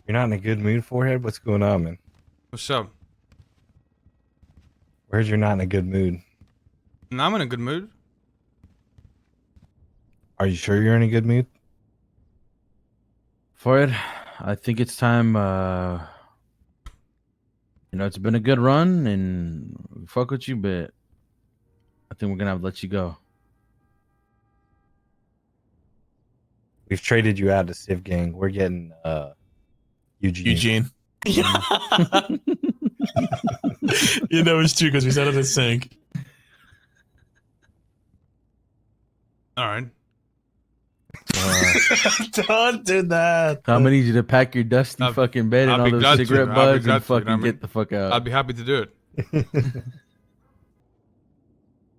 You're not in a good mood, forehead? What's going on, man? What's up? Where's you're not in a good mood? No, I'm in a good mood. Are you sure you're in a good mood? For it, I think it's time. It's been a good run, and we fuck with you, but I think we're gonna have to let you go. We've traded you out to Civ Gang. We're getting Eugene. Yeah. You know it's true because we said it in sync. All right. Don't do that. I'm gonna need you to pack your dusty I'll- fucking bed and I'll all be those glad to. cigarette I'll be buds glad and to, you know fucking what I mean? get the fuck out. I'd be happy to do it.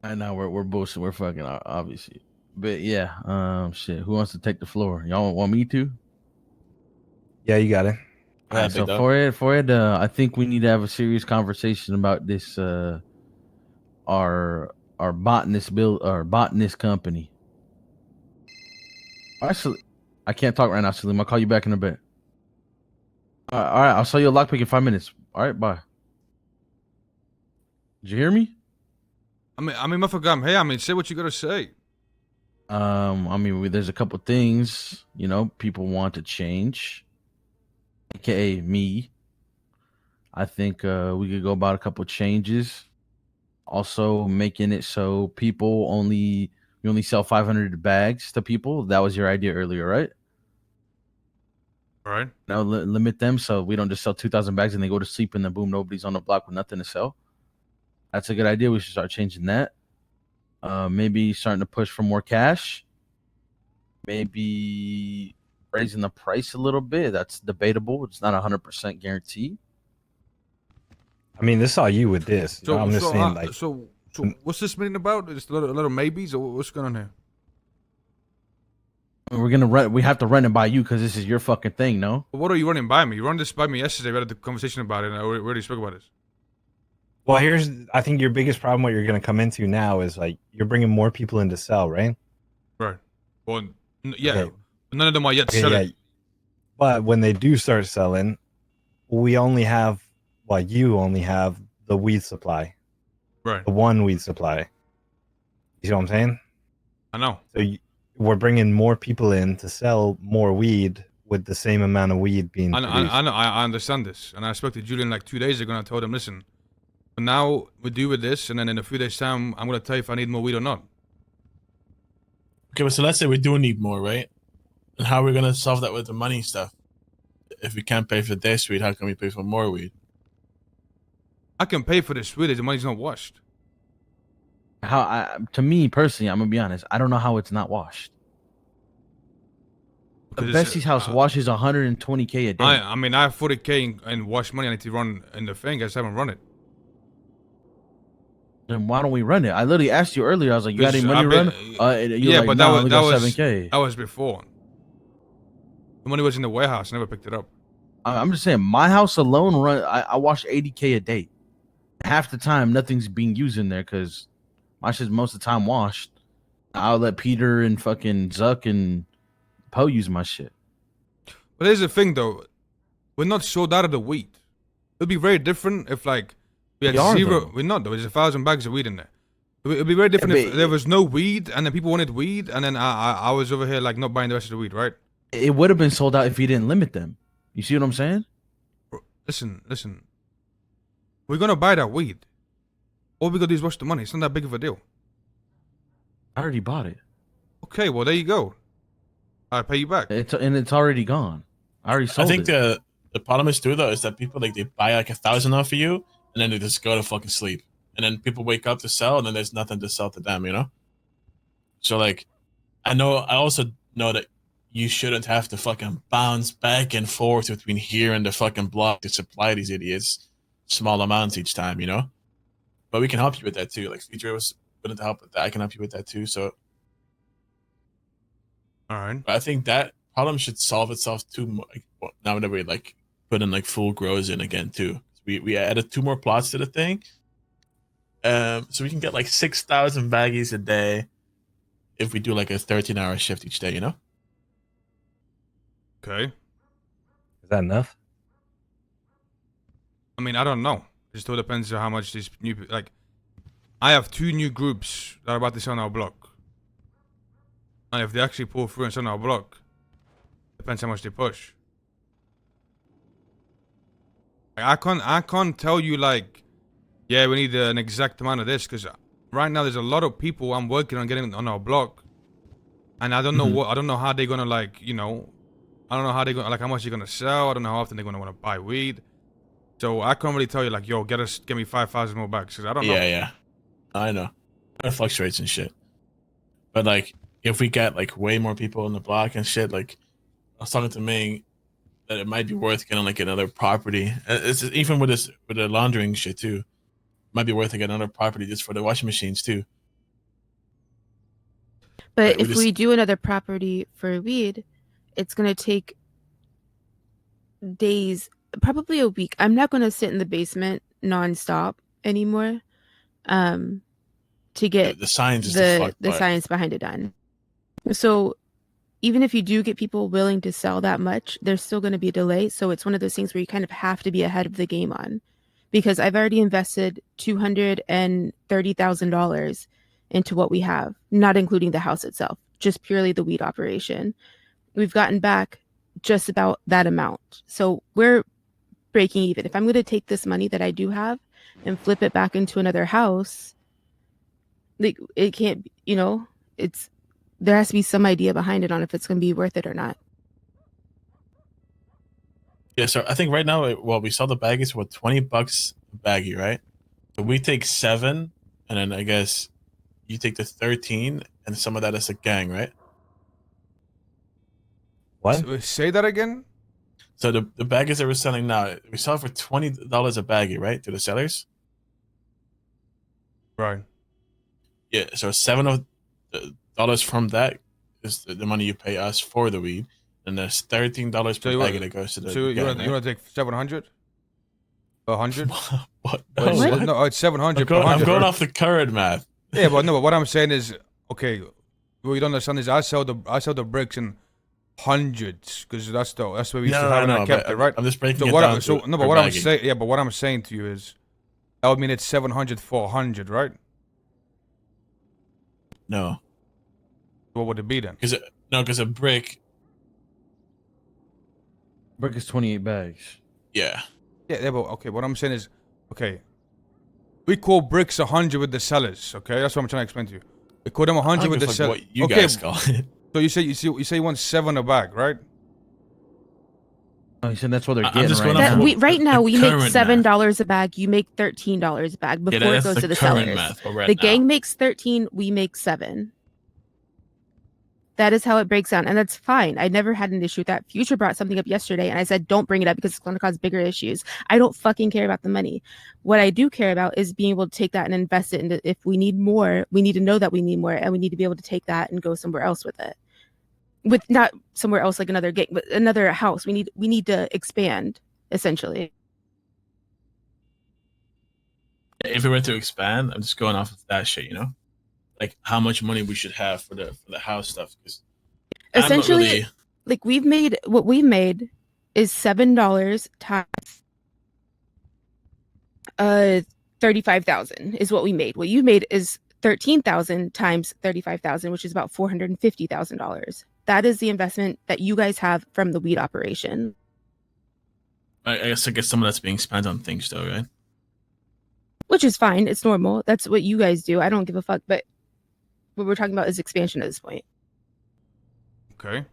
I know we're bullshit. We're fucking obviously, but yeah. Shit. Who wants to take the floor? Y'all want me to? Yeah, you got it. All right, so for it, I think we need to have a serious conversation about this. Our botanist company. Actually, I can't talk right now, Salim. I'll call you back in a bit. All right, I'll sell you a lockpick in 5 minutes. All right, bye. Did you hear me? I mean, motherfucker, I'm here. I mean, say what you gotta say. There's a couple things, people want to change, aka me. I think we could go about a couple changes. Also, making it so people we only sell 500 bags to people. That was your idea earlier, right? All right. Now limit them so we don't just sell 2,000 bags and they go to sleep and then boom, nobody's on the block with nothing to sell. That's a good idea. We should start changing that. Maybe starting to push for more cash. Maybe raising the price a little bit. That's debatable. It's not 100% guarantee. I mean, this is all you with this. So I'm just saying, like, so what's this meeting about? Just a lot of maybes, or what's going on here? We're gonna rent. We have to rent it by you because this is your fucking thing. No. What are you running by me? You run this by me yesterday. We had a conversation about it, and I already spoke about this. well, I think your biggest problem, what you're going to come into now is like, you're bringing more people in to sell, right? Right. Well, yeah. Okay. None of them are yet Okay, selling. yeah. But when they do start selling, you only have the weed supply, Right. the one weed supply. You see what I'm saying? I know. So we're bringing more people in to sell more weed with the same amount of weed being produced. I know. I understand this, and I spoke to Julian like 2 days ago, and I told him, listen, for now we do with this, and then in a few days' time, I'm gonna tell you if I need more weed or not. Okay, but so let's say we do need more, right? And how are we gonna solve that with the money stuff? If we can't pay for this weed, how can we pay for more weed? I can pay for this weed if the money's not washed. To me personally, I'm gonna be honest. I don't know how it's not washed. The Because Bestie's house washes 120K a day. I mean, I have 40K in wash money I need to run in the thing. I just haven't run it. Then why don't we run it? I literally asked you earlier. I was like, "You got any money to run?" Yeah, but that was 7K. That was before. The money was in the warehouse. I never picked it up. I'm just saying, my house alone I wash 80K a day. Half the time, nothing's being used in there because my shit's most of the time washed. I'll let Peter and fucking Zuck and Poe use my shit. But here's the thing, though. We're not sold out of the weed. It'd be very different if, like, we had We are, zero. though. We're not, though. There's 1,000 bags of weed in there. It'd be very different if there was no weed and then people wanted weed and then I was over here, like, not buying the rest of the weed, right? It would have been sold out if you didn't limit them. You see what I'm saying? Listen. We're gonna buy that weed. All we gotta do is wash the money. It's not that big of a deal. I already bought it. Okay, well, there you go. I'll pay you back. It's already gone. I already sold I think it. the problem is too though is that people like they buy like 1,000 off of you and then they just go to fucking sleep. And then people wake up to sell and then there's nothing to sell to them, you know? So like I also know that you shouldn't have to fucking bounce back and forth between here and the fucking block to supply these idiots small amounts each time, you know? But we can help you with that too. Like Feature was willing to help with that. I can help you with that too. So All right. I think that problem should solve itself too. Like, well, now that we like put in like full grows in again too. We added 2 more plots to the thing. So we can get like 6,000 baggies a day if we do like a 13-hour shift each day, you know? Okay. Is that enough? I mean, I don't know. It still depends on how much these new like. I have 2 new groups that are about to sell on our block, and if they actually pull through and sell on our block, depends how much they push. Like, I can't tell you like, yeah, we need an exact amount of this because right now there's a lot of people I'm working on getting on our block, and I don't know I don't know how they're gonna like, I don't know how they're gonna like how much they're gonna sell. I don't know how often they're gonna want to buy weed. So I can't really tell you like, yo, get me 5,000 more bags because I don't know. Yeah. I know. It fluctuates and shit. But like, if we get like way more people in the block and shit, like I was talking to Ming that it might be worth getting like another property. It's even with the laundering shit too. It might be worth to get another property just for the washing machines too. But we if we do another property for weed, it's gonna take days, probably a week. I'm not gonna sit in the basement nonstop anymore. To get the science is the part. science behind it done. So even if you do get people willing to sell that much, there's still going to be a delay. So it's one of those things where you kind of have to be ahead of the game on, because I've already invested $230,000 into what we have, not including the house itself, just purely the weed operation. We've gotten back just about that amount. So we're breaking even. If I'm going to take this money that I do have and flip it back into another house, like it can't, there has to be some idea behind it on if it's going to be worth it or not. Yeah, so I think right now, we saw the baggies for $20 a baggie, right? So we take 7, and then I guess you take the 13, and some of that is a gang, right? What? Say that again? So the baggies that we're selling now, we sell for $20 a baggie, right, to the sellers? Right. Yeah, so $7 of the dollars from that is the money you pay us for the weed, and there's $13 per baggie that goes to the. So gang, you want to take 700? 100? What? No, What? no, it's 700 per I'm 100. going off the current math. Yeah, but no, but what I'm saying is, okay, what you don't understand is I sell the bricks in hundreds because that's the way we used to have it and I kept it, right? I'm just breaking So it what? down. So to no, but per what I'm baggie. saying, yeah, but what I'm saying to you is, that would mean it's 700 for 100, right? No, What would it be then? because a brick. Brick is 28 bags. Yeah. Yeah, but okay, what I'm saying is, okay, we call bricks 100 with the sellers, okay? That's what I'm trying to explain to you. We call them 100 with the sellers. What you Okay, guys call it. so you say you want 7 a bag, right? Oh, he said that's what they're I'm getting just right going off now. of- Right now, the we make current $7 a bag. You make $13 a bag before it that's goes to the current sellers. math, but right The now. gang makes 13. We make 7. That is how it breaks down, and that's fine. I never had an issue with that. Future brought something up yesterday, and I said, don't bring it up because it's going to cause bigger issues. I don't fucking care about the money. What I do care about is being able to take that and invest it into, if we need more, we need to know that we need more, and we need to be able to take that and go somewhere else with it. With not somewhere else like another gang, but another house. We need to expand, essentially. If we were to expand, I'm just going off of that shit, like how much money we should have for the house stuff. Because Essentially, like what we've made is $7 times 35,000 is what we made. What you made is 13,000 times 35,000, which is about $450,000. That is the investment that you guys have from the weed operation. I guess some of that's being spent on things though, right? Which is fine. It's normal. That's what you guys do. I don't give a fuck. But what we're talking about is expansion at this point. Okay.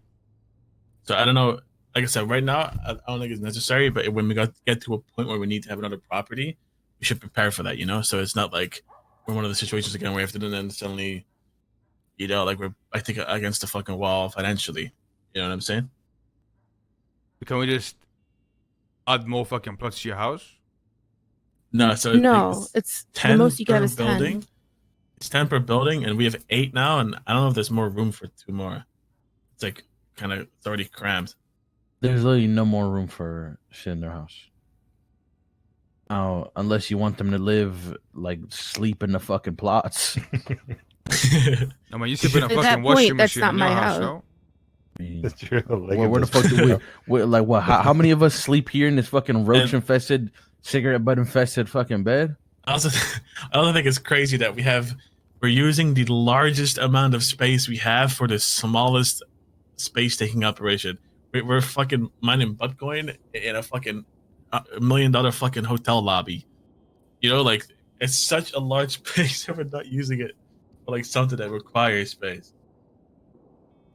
So I don't know. Like I said, right now I don't think it's necessary. But when we get to a point where we need to have another property, we should prepare for that. So it's not like we're one of the situations again where we have to then suddenly, like we're against the fucking wall financially. You know what I'm saying? Can we just add more fucking plots to your house? No. So it's 10 the most you can per have is 10. building. It's 10 per building, and we have 8 now, and I don't know if there's more room for 2 more. It's like it's already crammed. There's literally no more room for shit in their house. Oh, unless you want them to live, like, sleep in the fucking plots. I mean, you sleep in a At fucking that washing point, that's machine not in your my house, house. no? I mean, That's true. Like where the fuck do we like what? How many of us sleep here in this fucking roach infested cigarette butt infested fucking bed. I also, I also think it's crazy that we're using the largest amount of space we have for the smallest space taking operation. We're fucking mining Bitcoin in a fucking $1 million fucking hotel lobby. You know, like it's such a large space that we're not using it for like something that requires space.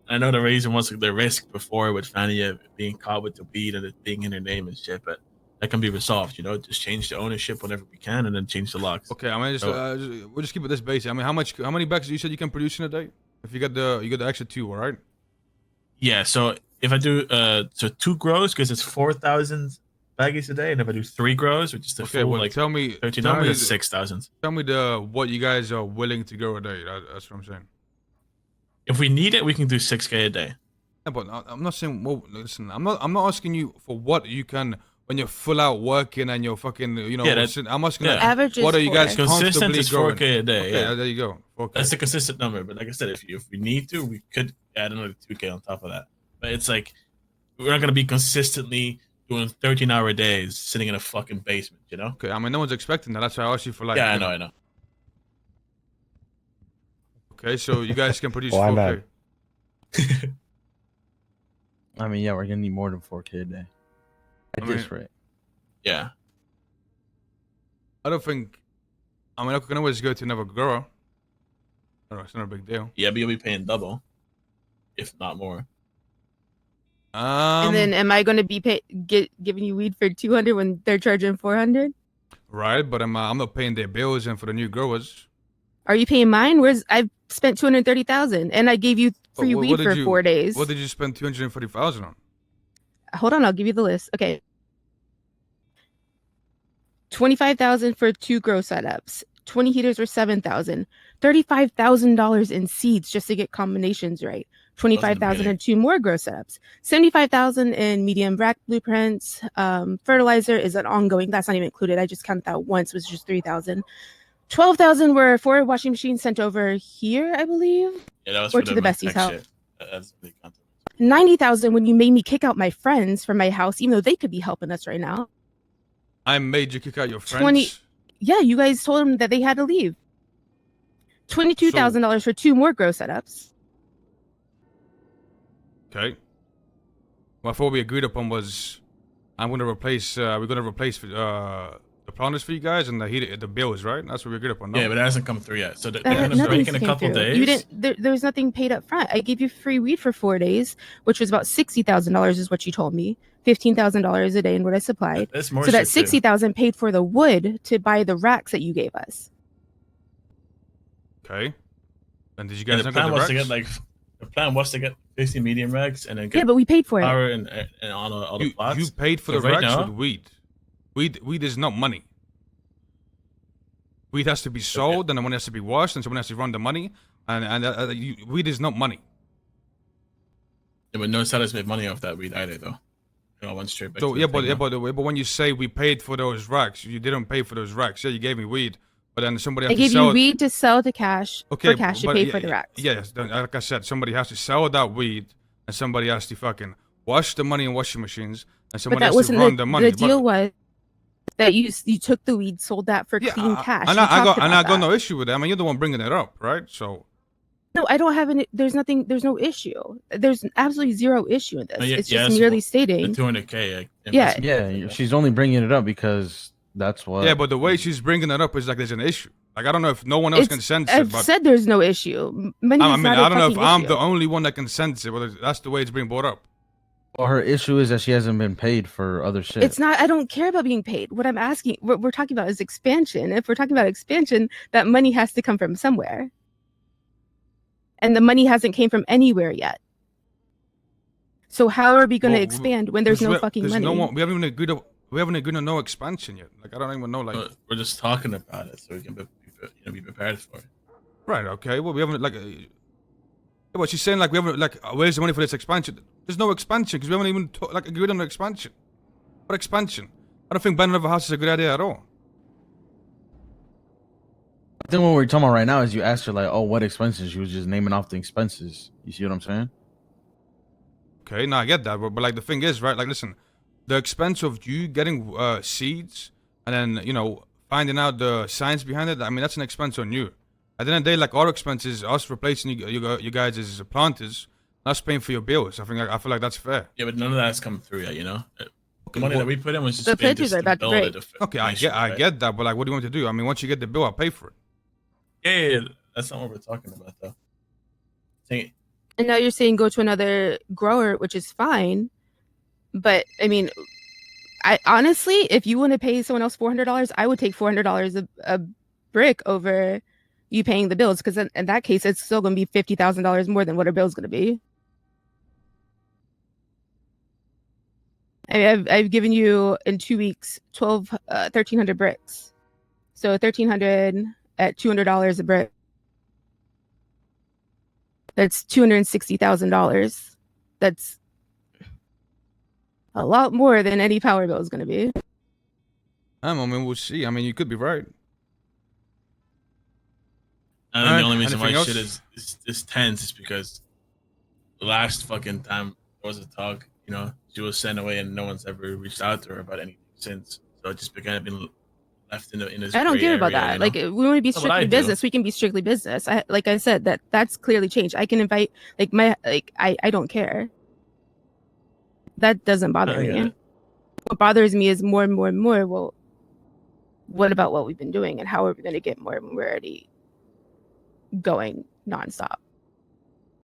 I know the reason was the risk before with Fania being caught with the weed and it being in her name and shit, but that can be resolved. You know, just change the ownership whenever we can, and then change the locks. Okay, I mean, we'll just keep it this basic. I mean, how many bags you said you can produce in a day? If you got the extra 2, all right? Yeah. So if I do so 2 grows because it's 4,000 baggies a day, and if I do 3 grows, which is the Okay, full well, like tell me 13 tell hours, me that's 6,000. Tell me what you guys are willing to grow a day. That's what I'm saying. If we need it, we can do 6K a day. Yeah, but I'm not saying. Well, listen, I'm not asking you for what you can when you're full out working and you're fucking. You know, Yeah, I'm asking. yeah. Like, Average is what are you guys 4. Consistent comfortably is growing? 4K a day. Okay, Yeah, there you go. Okay. that's a consistent number. But like I said, if we need to, we could add another 2K on top of that. But it's like we're not gonna be consistently doing 13-hour days sitting in a fucking basement. You know? Okay, I mean, no one's expecting that. That's why I asked you for like. Yeah, you I know. Okay, so you guys can produce Well, I'm 4K. bad. I mean, yeah, we're gonna need more than 4K a day at I this mean- rate. Yeah. I don't think. I mean, I can always go to another grower. I don't know, it's not a big deal. Yeah, but you'll be paying double, if not more. And then am I going to be giving you weed for 200 when they're charging 400? Right, but I'm not paying their bills and for the new growers. Are you paying mine? I've spent 230,000 and I gave you free What weed did for you- 4 days. What did you spend 240,000 on? Hold on, I'll give you the list. Okay. 25,000 for 2 grow setups. 20 heaters were 7,000. $35,000 in seeds just to get combinations right. 25,000 and 2 more grow setups. 75,000 in medium rack blueprints. Fertilizer is an ongoing. That's not even included. I just counted that once, was just 3,000. 12,000 were 4 washing machines sent over here, I believe. Yeah, that was Or for to the Besties tech house. shit. That's big content. 90,000 when you made me kick out my friends from my house, even though they could be helping us right now. I made you kick out your friends. 20 Yeah, you guys told them that they had to leave. $22,000 for 2 more grow setups. Okay. Well, what we agreed upon was, we're gonna replace the planters for you guys and the bills, right? That's what we agreed upon. No? Yeah, but it hasn't come through yet. So they're That gonna nothing's break in a came couple through. days. You didn't. There was nothing paid up front. I gave you free weed for 4 days, which was about $60,000, is what you told me. $15,000 a day in what I supplied. That's more So that shit, too. $60,000 paid for the wood to buy the racks that you gave us. Okay. And did you Yeah, guys the not get plan the was to racks? get the plan was to get 50 medium racks and then Yeah, get but we paid for it. power and on all the plots. You paid for So the right racks now- with weed. Weed is not money. Weed has to be sold, and the money has to be washed, and someone has to run the money. Weed is not money. Yeah, but no sellers made money off that weed either, though. It all went straight back. So to yeah, the but thing, no? but when you say we paid for those racks, you didn't pay for those racks. Yeah, you gave me weed, but then somebody I has to gave sell. you weed to sell to cash. Okay, for cash to but pay yeah, for the racks. Yes, then, like I said, somebody has to sell that weed, and somebody has to fucking wash the money in washing machines, and But somebody that has to wasn't run the money. the deal was that you took the weed, sold that for Yeah, clean cash. and We I talked got about that. no issue with that. I mean, you're the one bringing it up, right? So No, I don't have any. There's nothing. There's no issue. There's absolutely zero issue in this. Oh, yeah, It's yeah, just that's merely the stating. 200K. Yeah. Yeah, she's only bringing it up because that's what. yeah, but the way she's bringing it up is like there's an issue. Like I don't know if no one else can sense it, I've but said there's no issue. Money I is mean not a I don't know if fucking I'm issue. the only one that can sense it. Whether that's the way it's being brought up. Well, her issue is that she hasn't been paid for other shit. It's not. I don't care about being paid. What I'm asking, what we're talking about is expansion. If we're talking about expansion, that money has to come from somewhere, and the money hasn't came from anywhere yet. So how are we going to Well, expand when there's no fucking money? We haven't even agreed. We haven't agreed on no expansion yet. Like I don't even know. Like But we're just talking about it so we can be prepared for it. right, okay. Well, we haven't like. But she's saying like we haven't like where's the money for this expansion? There's no expansion because we haven't even like agreed on the expansion. What expansion? I don't think buying another house is a good idea at all. I think what we're talking about right now is you asked her like, oh, what expenses? She was just naming off the expenses. You see what I'm saying? Okay, now I get that, but like the thing is, right? Like, listen, the expense of you getting seeds and then finding out the science behind it. I mean, that's an expense on you. At the end of the day, like our expenses, us replacing you guys as planters, us paying for your bills. I feel like that's fair. Yeah, but none of that's come through yet. The Okay, money well- that we put in was just The been printers just are about to build break. it. Okay, I get that, but like, what do you want to do? I mean, once you get the bill, I'll pay for it. Yeah, that's not what we're talking about though. Saying And now you're saying go to another grower, which is fine. But I mean, I honestly, if you want to pay someone else $400, I would take $400 a brick over you paying the bills, because in that case, it's still going to be $50,000 more than what our bill's going to be. I've given you in 2 weeks 1,300 bricks, so 1,300 at $200 a brick. That's $260,000. That's a lot more than any power bill is going to be. I mean, we'll see. I mean, you could be right. I think Alright, the only reason why anything shit else? is tense is because the last fucking time there was a talk, she was sent away and no one's ever reached out to her about anything since. So it just began being left in this. I don't gray care about area, that. Like, if we want to be That's what I strictly do. business, we can be strictly business. Like I said, that's clearly changed. I can invite I don't care. That doesn't bother I get me. it. What bothers me is more and more and more. Well, what about what we've been doing, and how are we going to get more when we're already going nonstop?